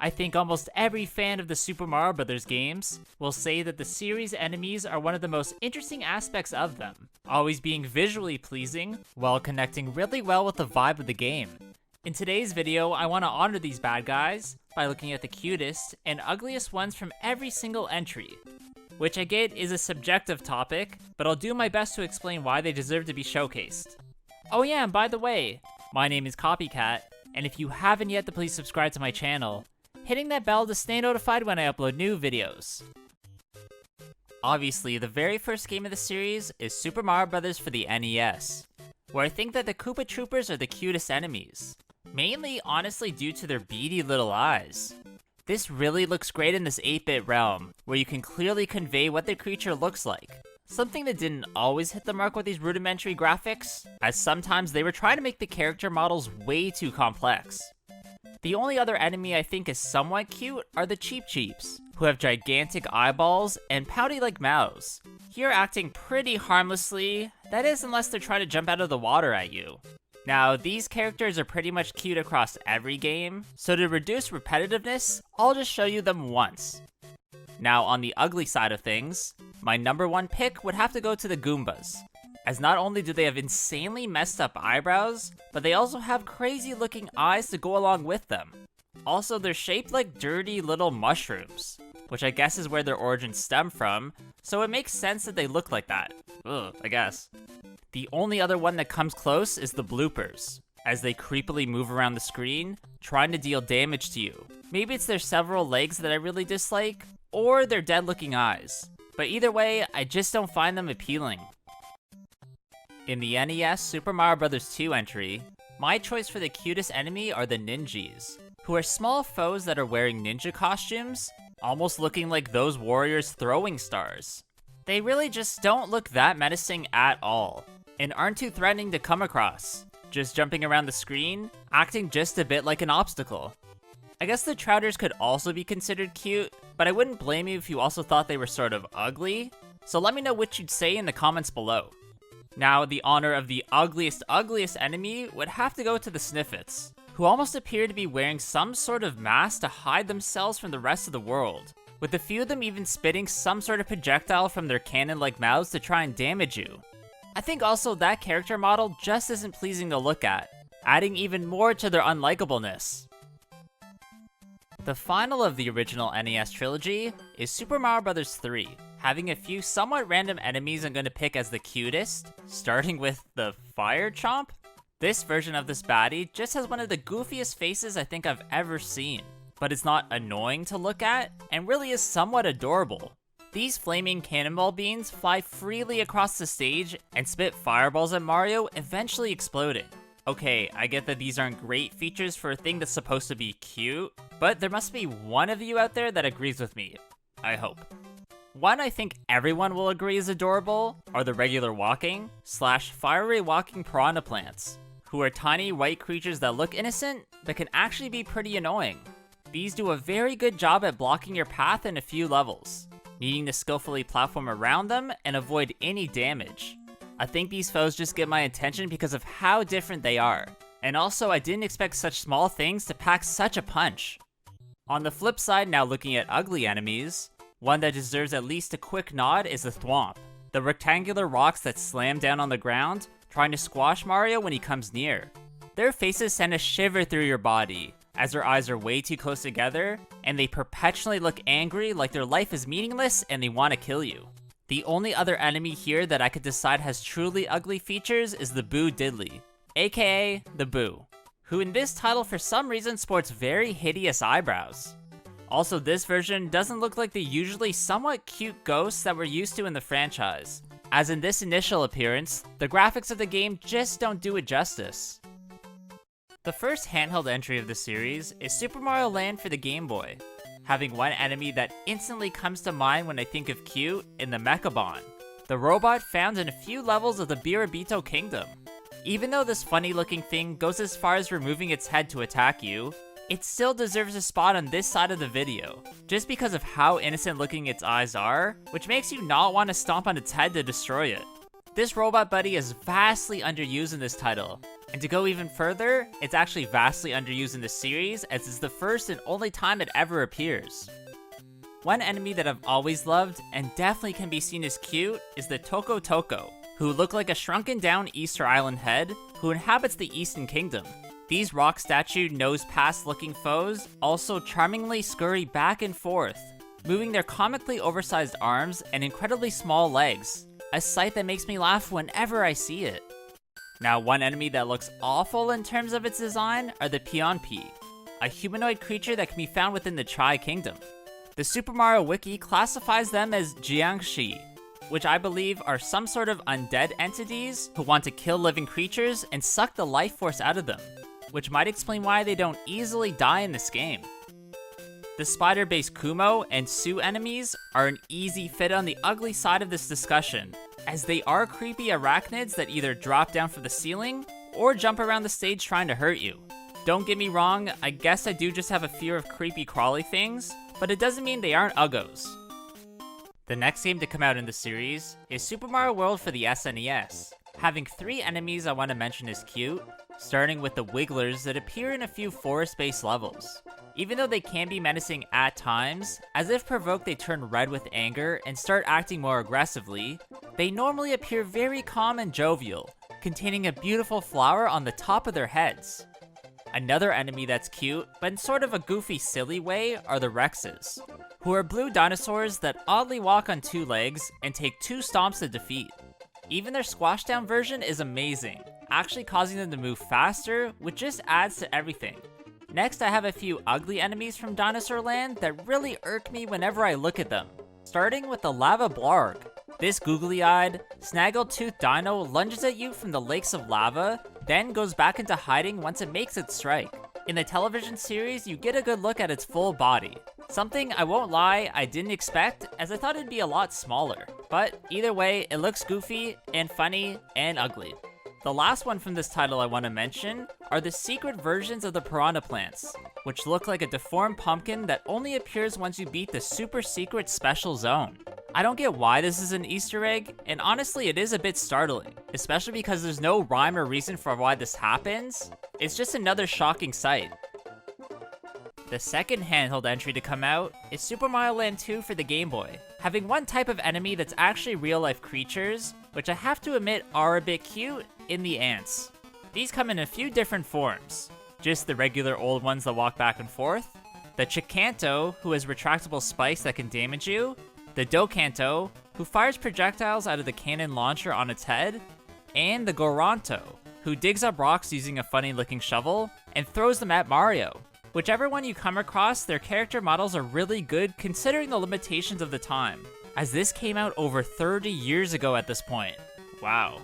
I think almost every fan of the Super Mario Bros. Games will say that the series' enemies are one of the most interesting aspects of them, always being visually pleasing while connecting really well with the vibe of the game. In today's video, I want to honor these bad guys by looking at the cutest and ugliest ones from every single entry, which I get is a subjective topic, but I'll do my best to explain why they deserve to be showcased. Oh yeah, and by the way, my name is Copycat, and if you haven't yet, then please subscribe to my channel, hitting that bell to stay notified when I upload new videos. Obviously, the very first game of the series is Super Mario Bros. For the NES, where I think that the Koopa Troopers are the cutest enemies, mainly honestly due to their beady little eyes. This really looks great in this 8-bit realm, where you can clearly convey what the creature looks like. Something that didn't always hit the mark with these rudimentary graphics, as sometimes they were trying to make the character models way too complex. The only other enemy I think is somewhat cute are the Cheep Cheeps, who have gigantic eyeballs and pouty like mouths. Here acting pretty harmlessly, that is unless they're trying to jump out of the water at you. Now, these characters are pretty much cute across every game, so to reduce repetitiveness, I'll just show you them once. Now, on the ugly side of things, my number one pick would have to go to the Goombas, as not only do they have insanely messed up eyebrows, but they also have crazy looking eyes to go along with them. Also, they're shaped like dirty little mushrooms, which I guess is where their origins stem from, so it makes sense that they look like that. Ugh, I guess. The only other one that comes close is the bloopers, as they creepily move around the screen, trying to deal damage to you. Maybe it's their several legs that I really dislike, or their dead looking eyes. But either way, I just don't find them appealing. In the NES Super Mario Bros. 2 entry, my choice for the cutest enemy are the Ninjas, who are small foes that are wearing ninja costumes, almost looking like those warriors throwing stars. They really just don't look that menacing at all, and aren't too threatening to come across, just jumping around the screen, acting just a bit like an obstacle. I guess the Trouters could also be considered cute, but I wouldn't blame you if you also thought they were sort of ugly, so let me know what you'd say in the comments below. Now, the honor of the ugliest enemy would have to go to the Sniffets, who almost appear to be wearing some sort of mask to hide themselves from the rest of the world, with a few of them even spitting some sort of projectile from their cannon-like mouths to try and damage you. I think also that character model just isn't pleasing to look at, adding even more to their unlikableness. The final of the original NES trilogy is Super Mario Bros. 3, having a few somewhat random enemies I'm going to pick as the cutest, starting with the Fire Chomp. This version of this baddie just has one of the goofiest faces I think I've ever seen, but it's not annoying to look at, and really is somewhat adorable. These flaming cannonball beans fly freely across the stage and spit fireballs at Mario, eventually exploding. Okay, I get that these aren't great features for a thing that's supposed to be cute, but there must be one of you out there that agrees with me. I hope. One I think everyone will agree is adorable are the regular walking / fiery walking piranha plants, who are tiny white creatures that look innocent, but can actually be pretty annoying. These do a very good job at blocking your path in a few levels, needing to skillfully platform around them and avoid any damage. I think these foes just get my attention because of how different they are, and also I didn't expect such small things to pack such a punch. On the flip side, now looking at ugly enemies, one that deserves at least a quick nod is the Thwomp, the rectangular rocks that slam down on the ground, trying to squash Mario when he comes near. Their faces send a shiver through your body, as their eyes are way too close together, and they perpetually look angry like their life is meaningless and they want to kill you. The only other enemy here that I could decide has truly ugly features is the Boo Diddley, aka the Boo, who in this title for some reason sports very hideous eyebrows. Also, this version doesn't look like the usually somewhat cute ghosts that we're used to in the franchise, as in this initial appearance, the graphics of the game just don't do it justice. The first handheld entry of the series is Super Mario Land for the Game Boy, having one enemy that instantly comes to mind when I think of cute in the Mechabon, the robot found in a few levels of the Biribito Kingdom. Even though this funny looking thing goes as far as removing its head to attack you, it still deserves a spot on this side of the video, just because of how innocent looking its eyes are, which makes you not want to stomp on its head to destroy it. This robot buddy is vastly underused in this title, And to go even further, it's actually vastly underused in the series as it's the first and only time it ever appears. One enemy that I've always loved, and definitely can be seen as cute, is the Toko Toko, who look like a shrunken down Easter Island head who inhabits the Eastern Kingdom. These rock statue nose pass looking foes also charmingly scurry back and forth, moving their comically oversized arms and incredibly small legs, a sight that makes me laugh whenever I see it. Now, one enemy that looks awful in terms of its design are the Pionpi, a humanoid creature that can be found within the Tri Kingdom. The Super Mario Wiki classifies them as Jiangshi, which I believe are some sort of undead entities who want to kill living creatures and suck the life force out of them, which might explain why they don't easily die in this game. The spider-based Kumo and Su enemies are an easy fit on the ugly side of this discussion, as they are creepy arachnids that either drop down from the ceiling or jump around the stage trying to hurt you. Don't get me wrong, I guess I do just have a fear of creepy crawly things, but it doesn't mean they aren't uggos. The next game to come out in the series is Super Mario World for the SNES, having 3 enemies I want to mention as cute, starting with the Wigglers that appear in a few forest-based levels. Even though they can be menacing at times, as if provoked they turn red with anger and start acting more aggressively, they normally appear very calm and jovial, containing a beautiful flower on the top of their heads. Another enemy that's cute, but in sort of a goofy silly way, are the Rexes, who are blue dinosaurs that oddly walk on 2 legs and take 2 stomps to defeat. Even their squash down version is amazing, actually causing them to move faster, which just adds to everything. Next, I have a few ugly enemies from Dinosaur Land that really irk me whenever I look at them, starting with the Lava Blarg. This googly-eyed, snaggle-toothed dino lunges at you from the lakes of lava, then goes back into hiding once it makes its strike. In the television series, you get a good look at its full body. Something, I won't lie, I didn't expect, as I thought it'd be a lot smaller. But either way, it looks goofy, and funny, and ugly. The last one from this title I want to mention are the secret versions of the piranha plants, which look like a deformed pumpkin that only appears once you beat the super secret special zone. I don't get why this is an Easter egg, and honestly it is a bit startling, especially because there's no rhyme or reason for why this happens. It's just another shocking sight. The second handheld entry to come out is Super Mario Land 2 for the Game Boy, having one type of enemy that's actually real-life creatures, which I have to admit are a bit cute, in the ants. These come in a few different forms, just the regular old ones that walk back and forth, the Chicanto, who has retractable spikes that can damage you, the Docanto, who fires projectiles out of the cannon launcher on its head, and the Goronto, who digs up rocks using a funny-looking shovel and throws them at Mario. Whichever one you come across, their character models are really good considering the limitations of the time, as this came out over 30 years ago at this point. Wow.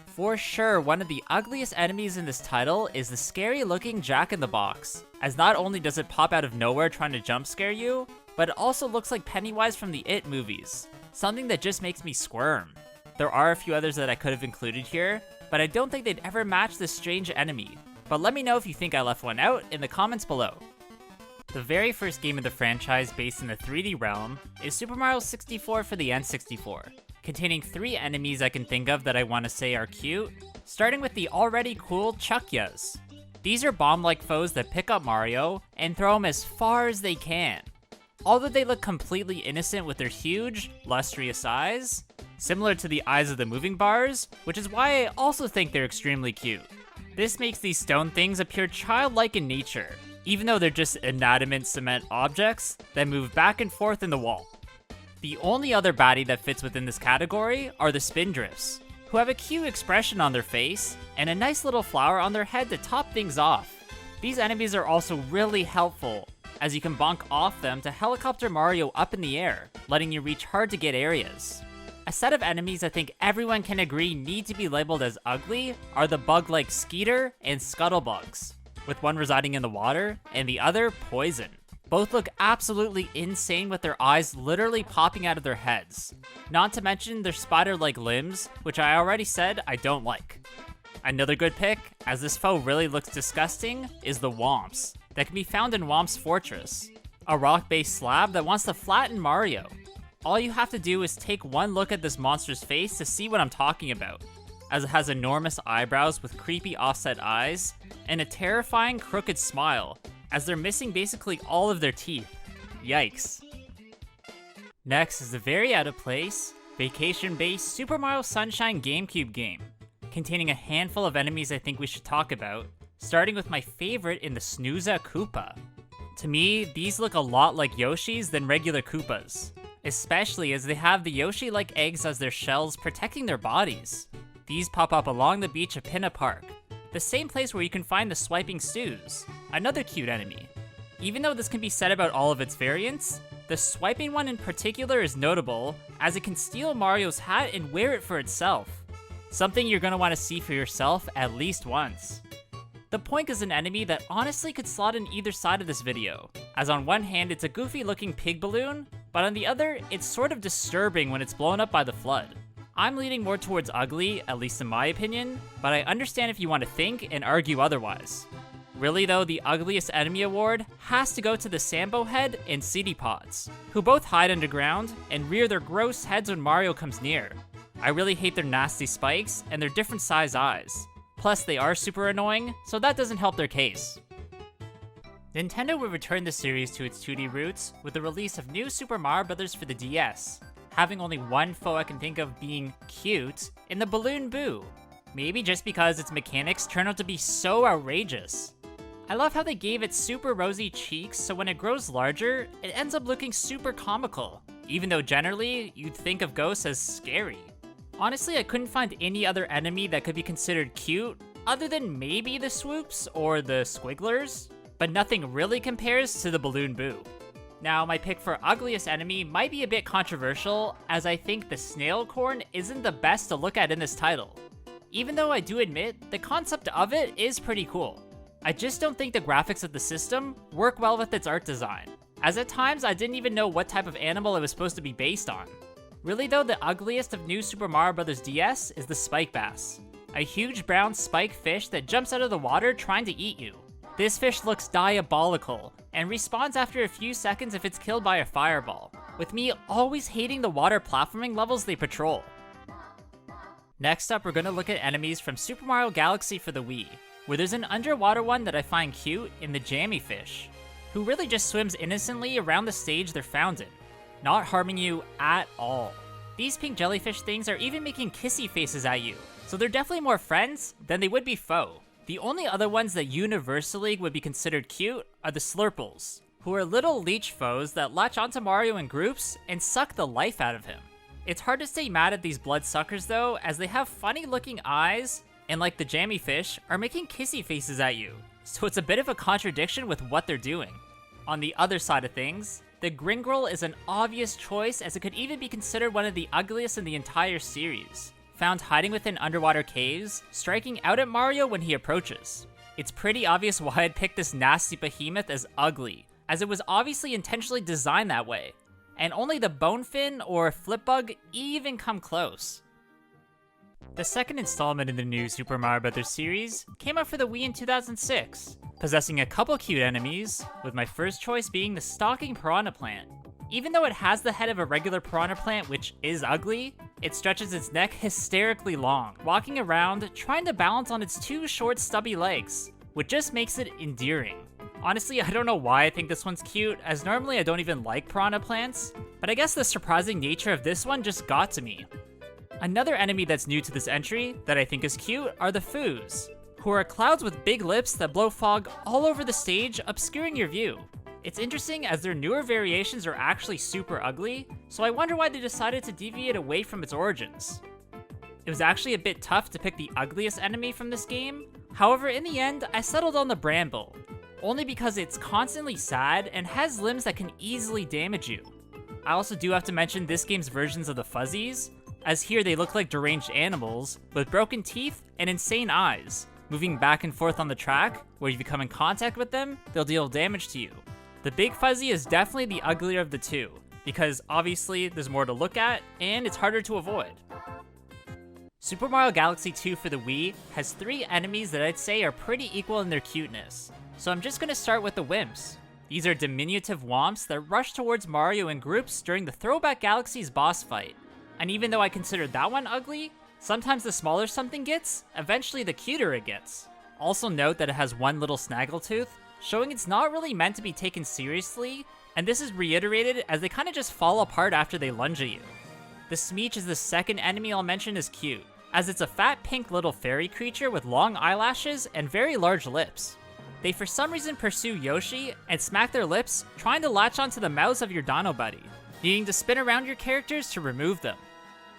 For sure, one of the ugliest enemies in this title is the scary-looking Jack-in-the-Box, as not only does it pop out of nowhere trying to jump scare you, but it also looks like Pennywise from the It movies, something that just makes me squirm. There are a few others that I could have included here, but I don't think they'd ever match this strange enemy. But let me know if you think I left one out in the comments below. The very first game of the franchise based in the 3D realm is Super Mario 64 for the N64, containing 3 enemies I can think of that I want to say are cute, starting with the already cool Chuckyas. These are bomb-like foes that pick up Mario and throw him as far as they can. Although they look completely innocent with their huge, lustrous eyes, similar to the eyes of the moving bars, which is why I also think they're extremely cute. This makes these stone things appear childlike in nature, even though they're just inanimate cement objects that move back and forth in the wall. The only other baddie that fits within this category are the Spindrifts, who have a cute expression on their face and a nice little flower on their head to top things off. These enemies are also really helpful, as you can bonk off them to helicopter Mario up in the air, letting you reach hard to get areas. A set of enemies I think everyone can agree need to be labeled as ugly are the bug-like Skeeter and Scuttlebugs, with one residing in the water and the other poison. Both look absolutely insane with their eyes literally popping out of their heads. Not to mention their spider-like limbs, which I already said I don't like. Another good pick, as this foe really looks disgusting, is the Womps, that can be found in Womp's Fortress, a rock-based slab that wants to flatten Mario. All you have to do is take one look at this monster's face to see what I'm talking about. as it has enormous eyebrows with creepy offset eyes, and a terrifying crooked smile, as they're missing basically all of their teeth. Yikes. Next is the very out of place, vacation-based Super Mario Sunshine GameCube game, containing a handful of enemies I think we should talk about, starting with my favorite in the Snooza Koopa. To me, these look a lot like Yoshis than regular Koopas, especially as they have the Yoshi-like eggs as their shells protecting their bodies. These pop up along the beach of Pinna Park, the same place where you can find the Swiping Stews, another cute enemy. Even though this can be said about all of its variants, the swiping one in particular is notable, as it can steal Mario's hat and wear it for itself. Something you're going to want to see for yourself at least once. The Poink is an enemy that honestly could slot in either side of this video, as on one hand it's a goofy looking pig balloon, but on the other, it's sort of disturbing when it's blown up by the flood. I'm leaning more towards ugly, at least in my opinion, but I understand if you want to think and argue otherwise. Really though, the ugliest enemy award has to go to the Sambo Head and CD Pods, who both hide underground and rear their gross heads when Mario comes near. I really hate their nasty spikes and their different size eyes. Plus, they are super annoying, so that doesn't help their case. Nintendo will return the series to its 2D roots with the release of New Super Mario Bros. For the DS, having only one foe I can think of being cute in the Balloon Boo. Maybe just because its mechanics turn out to be so outrageous. I love how they gave it super rosy cheeks, so when it grows larger, it ends up looking super comical, even though generally, you'd think of ghosts as scary. Honestly, I couldn't find any other enemy that could be considered cute, other than maybe the Swoops or the Squigglers, but nothing really compares to the Balloon Boo. Now, my pick for ugliest enemy might be a bit controversial, as I think the Snail Corn isn't the best to look at in this title. Even though I do admit, the concept of it is pretty cool. I just don't think the graphics of the system work well with its art design, as at times I didn't even know what type of animal it was supposed to be based on. Really though, the ugliest of New Super Mario Bros. DS is the Spike Bass, a huge brown spike fish that jumps out of the water trying to eat you. This fish looks diabolical, and respawns after a few seconds if it's killed by a fireball, with me always hating the water platforming levels they patrol. Next up, we're going to look at enemies from Super Mario Galaxy for the Wii, where there's an underwater one that I find cute in the Jammy Fish, who really just swims innocently around the stage they're found in, not harming you at all. These pink jellyfish things are even making kissy faces at you, so they're definitely more friends than they would be foe. The only other ones that universally would be considered cute are the Slurples, who are little leech foes that latch onto Mario in groups and suck the life out of him. It's hard to stay mad at these bloodsuckers though, as they have funny looking eyes, and like the Jammy Fish, are making kissy faces at you, so it's a bit of a contradiction with what they're doing. On the other side of things, the Gringrel is an obvious choice, as it could even be considered one of the ugliest in the entire series, found hiding within underwater caves, striking out at Mario when he approaches. It's pretty obvious why I'd picked this nasty behemoth as ugly, as it was obviously intentionally designed that way, and only the Bonefin or Flipbug even come close. The second installment in the new Super Mario Bros. Series came out for the Wii in 2006, possessing a couple cute enemies, with my first choice being the Stalking Piranha Plant. Even though it has the head of a regular piranha plant, which is ugly, it stretches its neck hysterically long, walking around trying to balance on its two short stubby legs, which just makes it endearing. Honestly, I don't know why I think this one's cute, as normally I don't even like piranha plants, but I guess the surprising nature of this one just got to me. Another enemy that's new to this entry that I think is cute are the Foos, who are clouds with big lips that blow fog all over the stage, obscuring your view. It's interesting as their newer variations are actually super ugly, so I wonder why they decided to deviate away from its origins. It was actually a bit tough to pick the ugliest enemy from this game, however in the end I settled on the Bramble, only because it's constantly sad and has limbs that can easily damage you. I also do have to mention this game's versions of the Fuzzies, as here they look like deranged animals with broken teeth and insane eyes, moving back and forth on the track, where if you come in contact with them, they'll deal damage to you. The Big Fuzzy is definitely the uglier of the two, because obviously there's more to look at, and it's harder to avoid. Super Mario Galaxy 2 for the Wii has 3 enemies that I'd say are pretty equal in their cuteness, so I'm just going to start with the Wimps. These are diminutive womps that rush towards Mario in groups during the Throwback Galaxy's boss fight. And even though I consider that one ugly, Sometimes the smaller something gets, eventually the cuter it gets. Also note that it has one little snaggletooth, showing it's not really meant to be taken seriously, and this is reiterated as they kind of just fall apart after they lunge at you. The Smeech is the second enemy I'll mention as cute, as it's a fat pink little fairy creature with long eyelashes and very large lips. They for some reason pursue Yoshi and smack their lips, trying to latch onto the mouths of your Dino buddy, needing to spin around your characters to remove them.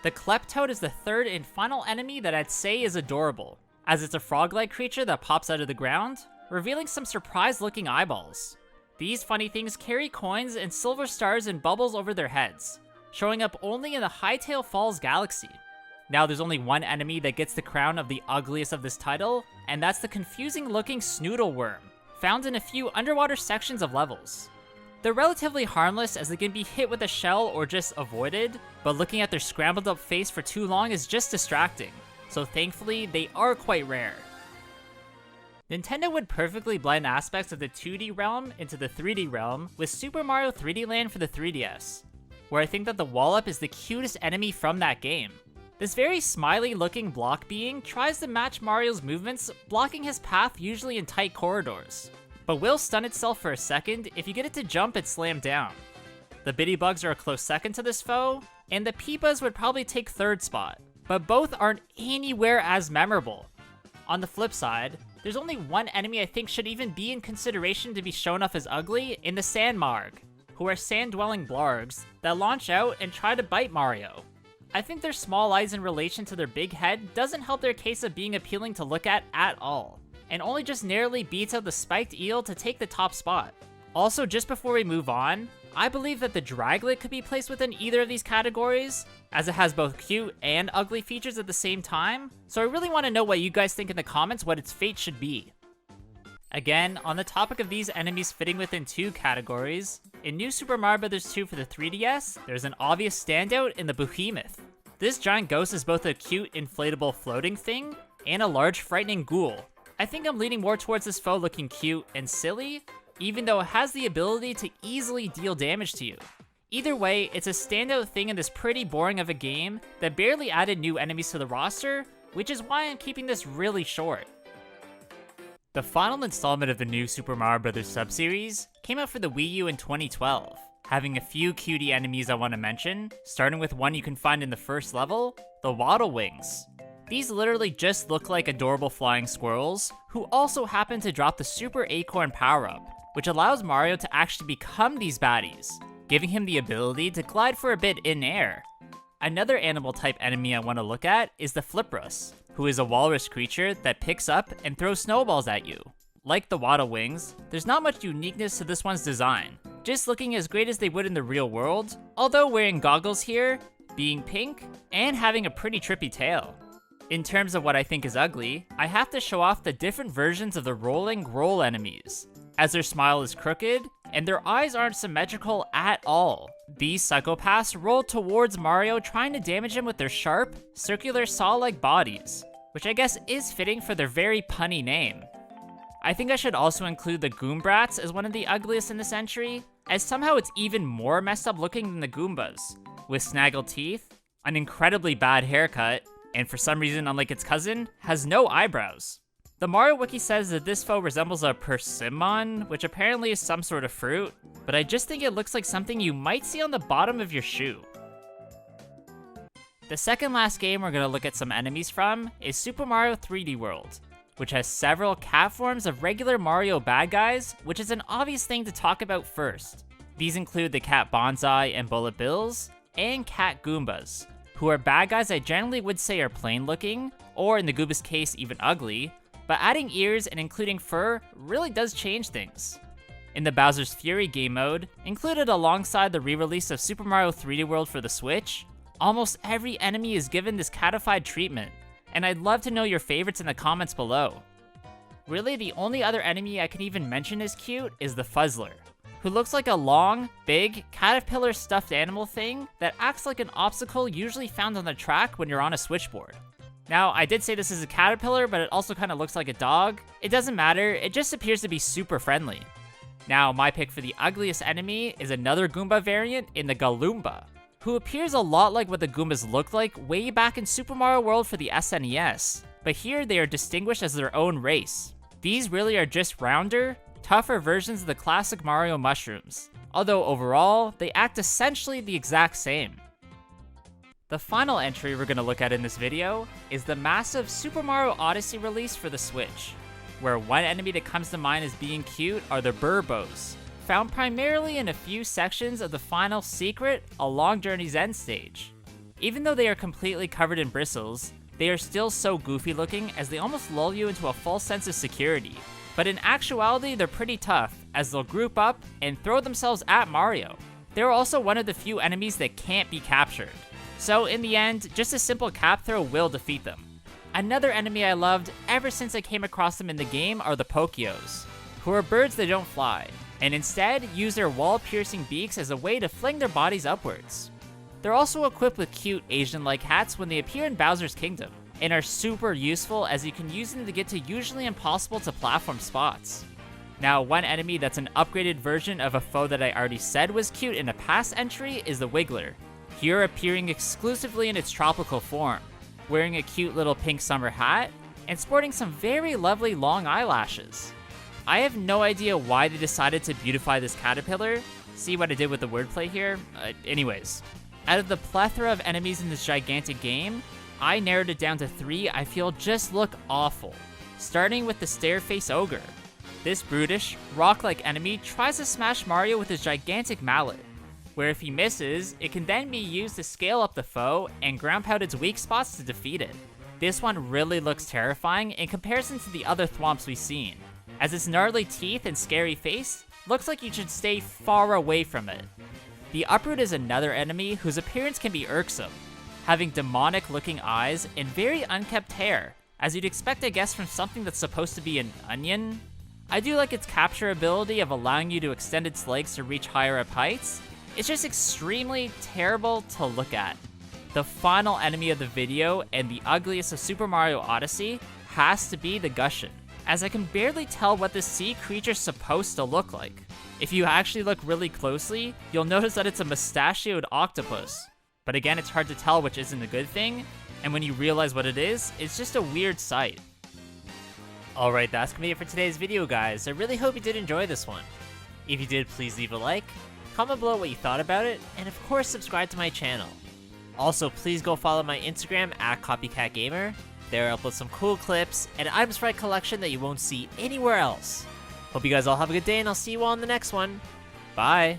The Kleptoad is the third and final enemy that I'd say is adorable, as it's a frog-like creature that pops out of the ground, revealing some surprised-looking eyeballs. These funny things carry coins and silver stars and bubbles over their heads, showing up only in the Hightail Falls galaxy. Now there's only one enemy that gets the crown of the ugliest of this title, and that's the confusing-looking Snoodle Worm, found in a few underwater sections of levels. They're relatively harmless as they can be hit with a shell or just avoided, but looking at their scrambled up face for too long is just distracting, so thankfully they are quite rare. Nintendo would perfectly blend aspects of the 2D realm into the 3D realm with Super Mario 3D Land for the 3DS, where I think that the Wallop is the cutest enemy from that game. This very smiley looking block being tries to match Mario's movements, blocking his path usually in tight corridors, but will stun itself for a second if you get it to jump and slam down. The Bitty Bugs are a close second to this foe, and the Peepas would probably take third spot, but both aren't anywhere as memorable. On the flip side, there's only one enemy I think should even be in consideration to be shown off as ugly in the Sandmarg, who are sand-dwelling blargs that launch out and try to bite Mario. I think their small eyes in relation to their big head doesn't help their case of being appealing to look at all, and only just narrowly beats out the spiked eel to take the top spot. Also, just before we move on, I believe that the Draglet could be placed within either of these categories, as it has both cute and ugly features at the same time, so I really want to know what you guys think in the comments what its fate should be. Again, on the topic of these enemies fitting within two categories, in New Super Mario Bros. 2 for the 3DS, there's an obvious standout in the Behemoth. This giant ghost is both a cute inflatable floating thing, and a large frightening ghoul. I think I'm leaning more towards this foe looking cute and silly, even though it has the ability to easily deal damage to you. Either way, it's a standout thing in this pretty boring of a game that barely added new enemies to the roster, which is why I'm keeping this really short. The final installment of the new Super Mario Bros. Sub-series came out for the Wii U in 2012, having a few cutie enemies I want to mention, starting with one you can find in the first level, the Waddle Wings. These literally just look like adorable flying squirrels, who also happen to drop the Super Acorn power-up, which allows Mario to actually become these baddies, giving him the ability to glide for a bit in air. Another animal type enemy I want to look at is the Fliprus, who is a walrus creature that picks up and throws snowballs at you. Like the Waddle Wings, there's not much uniqueness to this one's design, just looking as great as they would in the real world, although wearing goggles here, being pink, and having a pretty trippy tail. In terms of what I think is ugly, I have to show off the different versions of the rolling roll enemies, as their smile is crooked, and their eyes aren't symmetrical at all. These psychopaths roll towards Mario trying to damage him with their sharp, circular saw-like bodies, which I guess is fitting for their very punny name. I think I should also include the Goombrats as one of the ugliest in this entry, as somehow it's even more messed up looking than the Goombas, with snaggled teeth, an incredibly bad haircut, and for some reason, unlike its cousin, has no eyebrows. The Mario Wiki says that this foe resembles a persimmon, which apparently is some sort of fruit, but I just think it looks like something you might see on the bottom of your shoe. The second last game we're going to look at some enemies from is Super Mario 3D World, which has several cat forms of regular Mario bad guys, which is an obvious thing to talk about first. These include the Cat Bonsai and Bullet Bills, and Cat Goombas, who are bad guys I generally would say are plain looking, or in the Goomba's case even ugly, but adding ears and including fur really does change things. In the Bowser's Fury game mode, included alongside the re-release of Super Mario 3D World for the Switch, almost every enemy is given this catified treatment, and I'd love to know your favorites in the comments below. Really, the only other enemy I can even mention as cute is the Fuzzler, who looks like a long, big, caterpillar stuffed animal thing that acts like an obstacle usually found on the track when you're on a switchboard. Now, I did say this is a caterpillar, but it also kind of looks like a dog. It doesn't matter, it just appears to be super friendly. Now, my pick for the ugliest enemy is another Goomba variant in the Galoomba, who appears a lot like what the Goombas looked like way back in Super Mario World for the SNES, but here they are distinguished as their own race. These really are just rounder, tougher versions of the classic Mario mushrooms, although overall, they act essentially the exact same. The final entry we're going to look at in this video is the massive Super Mario Odyssey release for the Switch, where one enemy that comes to mind as being cute are the Burbos, found primarily in a few sections of the final secret A Long Journey's End stage. Even though they are completely covered in bristles, they are still so goofy looking as they almost lull you into a false sense of security. But in actuality, they're pretty tough, as they'll group up and throw themselves at Mario. They're also one of the few enemies that can't be captured. So in the end, just a simple cap throw will defeat them. Another enemy I loved ever since I came across them in the game are the Pokios, who are birds that don't fly, and instead use their wall-piercing beaks as a way to fling their bodies upwards. They're also equipped with cute Asian-like hats when they appear in Bowser's Kingdom, and are super useful as you can use them to get to usually impossible to platform spots. Now, one enemy that's an upgraded version of a foe that I already said was cute in a past entry is the Wiggler, here appearing exclusively in its tropical form, wearing a cute little pink summer hat, and sporting some very lovely long eyelashes. I have no idea why they decided to beautify this caterpillar. See what I did with the wordplay here? Anyways, out of the plethora of enemies in this gigantic game, I narrowed it down to 3 I feel just look awful, starting with the Stareface Ogre. This brutish, rock-like enemy tries to smash Mario with his gigantic mallet, where if he misses, it can then be used to scale up the foe and ground pound its weak spots to defeat it. This one really looks terrifying in comparison to the other thwomps we've seen, as its gnarly teeth and scary face looks like you should stay far away from it. The Uproot is another enemy whose appearance can be irksome, having demonic looking eyes and very unkempt hair, as you'd expect I guess from something that's supposed to be an onion. I do like its capture ability of allowing you to extend its legs to reach higher up heights. It's just extremely terrible to look at. The final enemy of the video, and the ugliest of Super Mario Odyssey, has to be the Gushin, as I can barely tell what this sea creature's supposed to look like. If you actually look really closely, you'll notice that it's a mustachioed octopus. But again, it's hard to tell which isn't a good thing, and when you realize what it is, it's just a weird sight. Alright, that's gonna be it for today's video, guys. I really hope you did enjoy this one. If you did, please leave a like, comment below what you thought about it, and of course subscribe to my channel. Also, please go follow my Instagram at Copycat Gamer. There I'll upload some cool clips and items for my collection that you won't see anywhere else. Hope you guys all have a good day, and I'll see you all in the next one. Bye!